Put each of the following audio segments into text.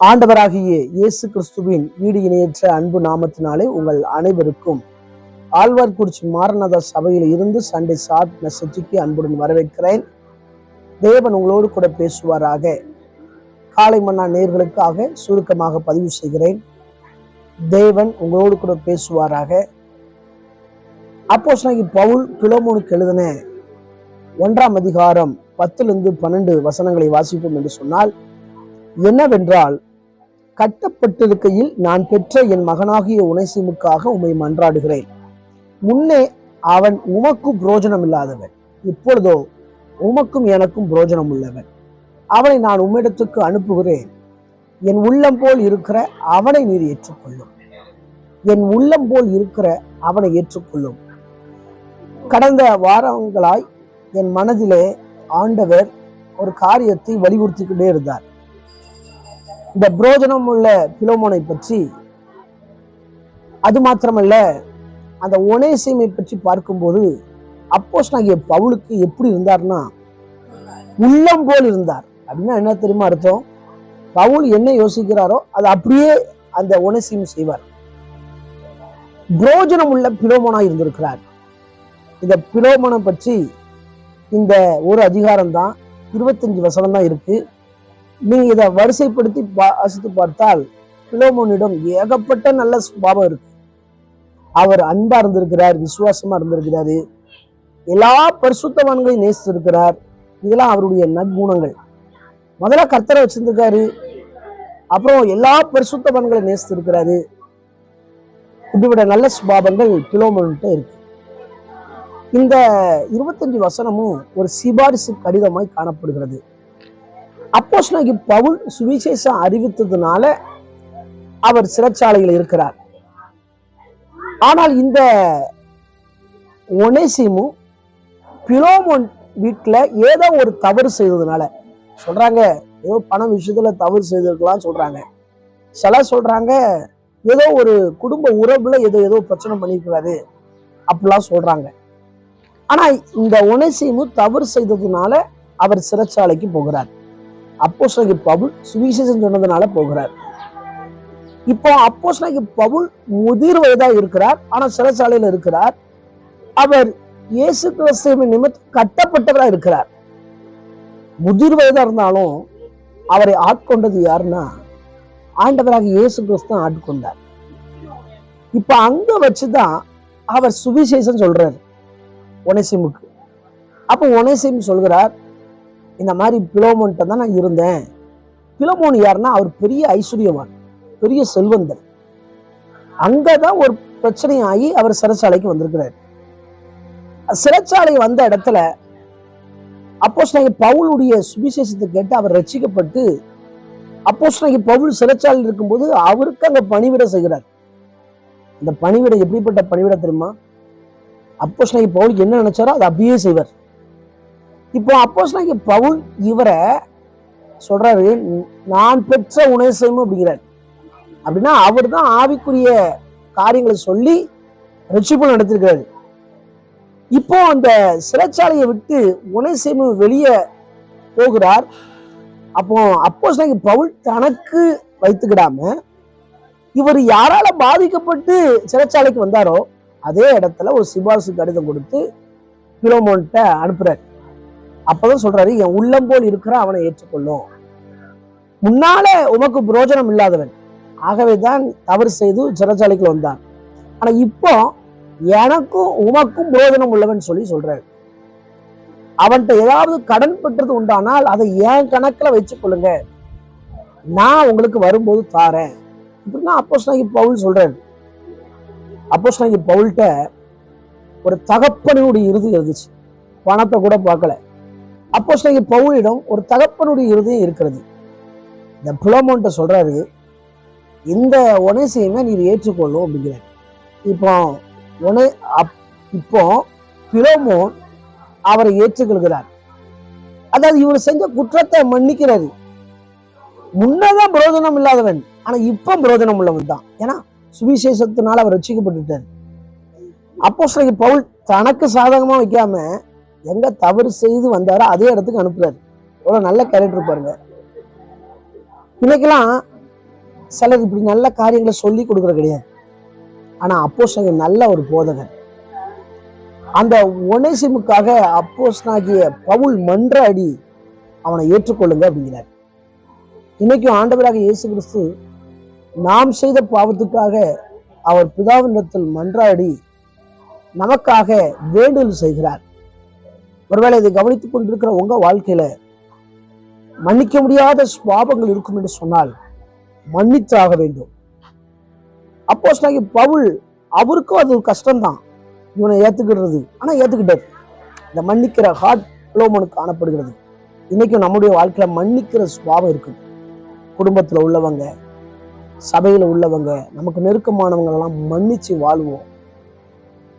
ஆண்டவராகிய இயேசு கிறிஸ்துவின் ஈடு இணையற்ற அன்பு நாமத்தினாலே உங்கள் அனைவருக்கும் ஆழ்வார்குறிச்சி மாரநாத சபையில் இருந்து சண்டே ஷார்ட் மெசேஜுக்கு அன்புடன் வரவேற்கிறேன். தேவன் உங்களோடு கூட பேசுவாராக. காலை மன்னா நேயர்களுக்காக சுருக்கமாக பதிவு செய்கிறேன். தேவன் உங்களோடு கூட பேசுவாராக. அப்போஸ்தலனாகிய பவுல் பிலோமோனுக்கு எழுதின 1ஆம் அதிகாரம் 10-12 வசனங்களை வாசிப்போம் என்று சொன்னால், என்னவென்றால், கட்டப்பட்டிருக்கையில் நான் பெற்ற என் மகனாகிய உனேசிமுக்காக உம்மை மன்றாடுகிறேன். முன்னே அவன் உமக்கு புரோஜனம் இல்லாதவன், இப்பொழுதோ உமக்கும் எனக்கும் புரோஜனம் உள்ளவன். அவனை நான் உம்மிடத்துக்கு அனுப்புகிறேன். என் உள்ளம் போல் இருக்கிற அவனை நீர் ஏற்றுக்கொள்ளும். என் உள்ளம் போல் இருக்கிற அவனை ஏற்றுக்கொள்ளும். கடந்த வாரங்களாய் என் மனதிலே ஆண்டவர் ஒரு காரியத்தை வலியுறுத்தி கொண்டே இருந்தார். இந்த புரோஜனம் உள்ள பிலோமோனை பற்றி, அது மாத்திரமல்ல, அந்த ஒனேசிமை பற்றி பார்க்கும்போது அப்போஸ்தலனாகிய பவுலுக்கு எப்படி இருந்தார்னா, உள்ளம் போல் இருந்தார். அப்படின்னா என்ன தெரியுமா அர்த்தம்? பவுல் என்ன யோசிக்கிறாரோ அது அப்படியே அந்த ஒனேசிம் செய்வார். புரோஜனம் உள்ள பிலோமோனா இருந்திருக்கிறார். இந்த பிலோமோனை பற்றி இந்த ஒரு அதிகாரம் தான், 25 வசனம் தான் இருக்கு. நீங்க இதை வரிசைப்படுத்தி வாசித்து பார்த்தால் பிலோமோனிடம் ஏகப்பட்ட நல்ல சுபாவம் இருக்கு. அவர் அன்பா இருந்திருக்கிறார், விசுவாசமா இருந்திருக்கிறாரு, எல்லா பரிசுத்தவான்களையும் நேசித்திருக்கிறார். இதெல்லாம் அவருடைய நற்குணங்கள். முதல்ல கர்த்தரை வச்சிருந்திருக்காரு, அப்புறம் எல்லா பரிசுத்தவான்களையும் நேசித்திருக்கிறாரு. இப்படிப்பட்ட நல்ல சுபாவங்கள் பிலோமோன்கிட்ட இருக்கு. இந்த 25 வசனமும் ஒரு சிபாரிசு கடிதமாய் காணப்படுகிறது. அப்போஸ்தலனாகிய பவுல் சுவிசேஷம் அறிவித்ததுனால அவர் சிறைச்சாலையில் இருக்கிறார். ஆனால் இந்த ஒனேசிமு பிலோமோன் வீட்டுல ஏதோ ஒரு தவறு செய்ததுனால, சொல்றாங்க ஏதோ பணம் விஷயத்துல தவறு செய்திருக்கலாம் சொல்றாங்க, சில சொல்றாங்க ஏதோ ஒரு குடும்ப உறவுல ஏதோ பிரச்சனை பண்ணிருக்கிறாரு அப்படிலாம் சொல்றாங்க. ஆனா இந்த ஒனேசிமு தவறு செய்ததுனால அவர் சிறைச்சாலைக்கு போகிறார். அப்போஸ்தலனாகிய பவுல் சுவிசேஷம் சொன்னதுனால போகிறார். இப்போ அப்போஸ்தலனாகிய பவுல் முதிர் வயதா இருக்கிறார், ஆனா சிறைச்சாலையில இருக்கிறார். அவர் இயேசு கிறிஸ்துவின் நிமித்தம் கட்டப்பட்டவரா இருக்கிறார். முதிர் வயதா இருந்தாலும் அவரை ஆட்கொண்டது யாருன்னா ஆண்டவராக இயேசு கிறிஸ்து ஆட்கொண்டார். இப்ப அங்க வச்சுதான் அவர் சுவிசேஷம் சொல்றாரு ஒனேசிமுக்கு. அப்போ ஒனேசிம் சொல்கிறார், இந்த மாதிரி பிலோமோன்ட்ட தான் நான் இருந்தேன். பிலோமோன் யாருன்னா அவர் பெரிய ஐஸ்வர்யவான், பெரிய செல்வந்தர். அங்கதான் ஒரு பிரச்சனையாகி அவர் சிறைச்சாலைக்கு வந்திருக்கிறார். சிறைச்சாலை வந்த இடத்துல அப்போஸ்தலனாகிய பவுலுடைய சுவிசேஷத்தை கேட்டு அவர் ரட்சிக்கப்பட்டு, அப்போஸ்தலனாகிய பவுல் சிறைச்சாலையில் இருக்கும்போது அவருக்கு அங்க பணிவிடை செய்கிறார். இந்த பணிவிடை எப்படிப்பட்ட பணிவிடை தெரியுமா? அப்போஸ்தலனாகிய பவுலுக்கு என்ன நினைச்சாரோ அதை அப்படியே செய்வார். இப்போ அப்போஸ்தலனாகிய பவுல் இவரை சொல்றாரு, நான் பெற்ற உனேசிமு அப்படிங்கிறார். அப்படின்னா அவர் தான் ஆவிக்குரிய காரியங்களை சொல்லி ரட்சிப்பு நடத்திருக்கிறாரு. இப்போ அந்த சிறைச்சாலையை விட்டு ஒனேசிமு வெளியே போகிறார். அப்போ அப்போஸ்தலனாகிய பவுல் தனக்கு வைத்துக்கிடாம இவர் யாரால பாதிக்கப்பட்டு சிறைச்சாலைக்கு வந்தாரோ அதே இடத்துல ஒரு சிபாரிசு கடிதம் கொடுத்து பிலோமோன்ட்ட அனுப்புறாரு. அப்பதான் சொல்றாரு, என் உள்ளம் போல் இருக்கிற அவனை ஏற்றுக்கொள்ளும். முன்னால உமக்கு புரோஜனம் இல்லாதவன், ஆகவேதான் தவறு செய்து சிறைச்சாலைக்கு வந்தான். ஆனா இப்போ எனக்கும் உமக்கும் புரோஜனம் உள்ளவன் சொல்லி சொல்றாரு. அவன்கிட்ட ஏதாவது கடன் பெற்றது உண்டானால் அதை என் கணக்குல வச்சுக் கொள்ளுங்க, நான் உங்களுக்கு வரும்போது தாரேன். இப்படின்னா அப்போஸ்தலனாகிய பவுல் சொல்றாரு. அப்போஸ்தலனாகிய பவுல்கிட்ட ஒரு தகப்பனுடைய இருதயம் இருந்துச்சு, பணத்தை கூட பார்க்கல. அப்போஸ்தலனாகிய பவுலிடம் ஒரு தகப்பனுடைய இருதயம் இருக்கிறது. இந்த பிலோமோன்ட்ட சொல்றாரு, இந்த ஒனேசிமை நீர் ஏற்றுக்கொள்ளும் அப்படிங்கிறார். இப்போ பிலோமோன் அவரை ஏற்றுக்கொள்கிறார். அதாவது இவர் செஞ்ச குற்றத்தை மன்னிக்கிறாரு. முன்னதான் புரோஜனம் இல்லாதவன், ஆனா இப்ப புரோஜனம் உள்ளவன் தான். ஏன்னா சுவிசேஷத்தினால அவர் ரட்சிக்கப்பட்டுட்டார். அப்போஸ்தலனாகிய பவுல் தனக்கு சாதகமா வைக்காம எங்க தவறு செய்து வந்தாரோ அதே இடத்துக்கு அனுப்புறாரு. எவ்வளவு நல்ல கேரக்டர் பாருங்க. இன்னைக்கெல்லாம் சிலர் இப்படி நல்ல காரியங்களை சொல்லி கொடுக்குற கிடையாது. ஆனா அப்போஸ்தலன் நல்ல ஒரு போதகர். அந்த ஒனேசிமுக்காக அப்போஸ்தலனாகிய பவுல் மன்றாடி அவனை ஏற்றுக்கொள்ளுங்க அப்படிங்கிறார். இன்னைக்கும் ஆண்டவராக இயேசு கிறிஸ்து நாம் செய்த பாவத்துக்காக அவர் பிதாவினிடத்தில் மன்றாடி நமக்காக வேண்டுதல் செய்கிறார். ஒருவேளை இதை கவனித்துக் கொண்டிருக்கிற உங்க வாழ்க்கையில மன்னிக்க முடியாத பாவங்கள் இருக்கும் என்று சொன்னால் மன்னித்தாக வேண்டும். அப்போஸ்தலனாகிய பவுல், அவருக்கும் அது ஒரு கஷ்டம்தான் இவனை ஏத்துக்கிடுறது. ஆனா ஏத்துக்கிட்டார். இந்த மன்னிக்கிற ஹார்ட் பிலோமோனுக்கு காணப்படுகிறது. இன்னைக்கும் நம்முடைய வாழ்க்கையில மன்னிக்கிற சுபாவம் இருக்கு. குடும்பத்துல உள்ளவங்க, சபையில உள்ளவங்க, நமக்கு நெருக்கமானவங்க எல்லாம் மன்னிச்சு வாழ்வோம்.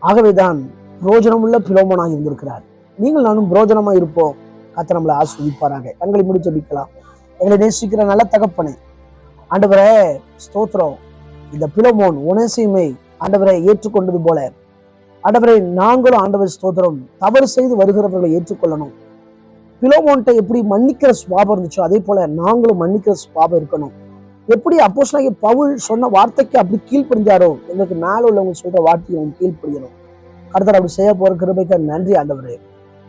ஆகவேதான் புரோஜனம் உள்ள பிலோமோனாக இருந்திருக்கிறார். நீங்கள் நானும் புரோஜனமா இருப்போம். கர்த்தர் நம்மளை ஆசீர்வதிப்பாராக. கண்களை மூடி ஜெபிக்கலாம். எங்களை நேசிக்கிற நல்ல தகப்பனே, ஆண்டவரே ஸ்தோத்திரம். இந்த பிலோமோன் ஒனேசிமை ஆண்டவரை ஏற்றுக்கொண்டது போல ஆண்டவரை நாங்களும் ஆண்டவர் ஸ்தோத்திரம் தவறு செய்து வருகிறவர்களை ஏற்றுக்கொள்ளணும். பிலோமோன்ட்ட எப்படி மன்னிக்கிற சுபாவம் இருந்துச்சோ அதே போல நாங்களும் மன்னிக்கிற சுபாவம் இருக்கணும். எப்படி அப்போஸ்தலனாகிய பவுல் சொன்ன வார்த்தைக்கு அப்படி கீழ்ப்படிஞ்சாரோ எங்களுக்கு மேல உள்ளவங்க சொல்ற வார்த்தையை அவங்க கீழ்ப்படியணும். கர்த்தர் அப்படி செய்ய போற கிருபைக்கு நன்றி ஆண்டவரே.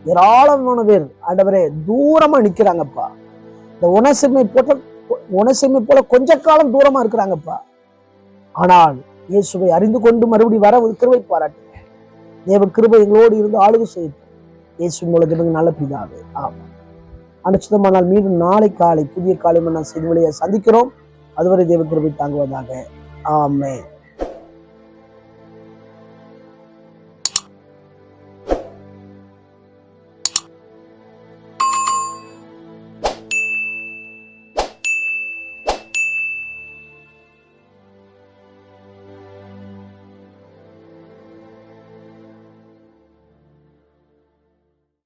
ஏராளமான பேர் ஆண்டவரே தூரமா நிக்கிறாங்கப்பா. இந்த ஒனேசிமை போல கொஞ்ச காலம் தூரமா இருக்கிறாங்கப்பா. ஆனால் இயேசுவை அறிந்து கொண்டு மறுபடி வர கிருபை பாராட்டுங்க. தேவ கிருபை எங்களோடு இருந்து ஆளுகை செய்யும். இயேசு மூலம் நல்ல பிதாவே, ஆமாம். அனுச்சிதமானால் மீண்டும் நாளை காலை புதிய காலை நான் செய்தி வழியை சந்திக்கிறோம். அதுவரை தேவ கிருபை தாங்குவதாக. ஆமென்.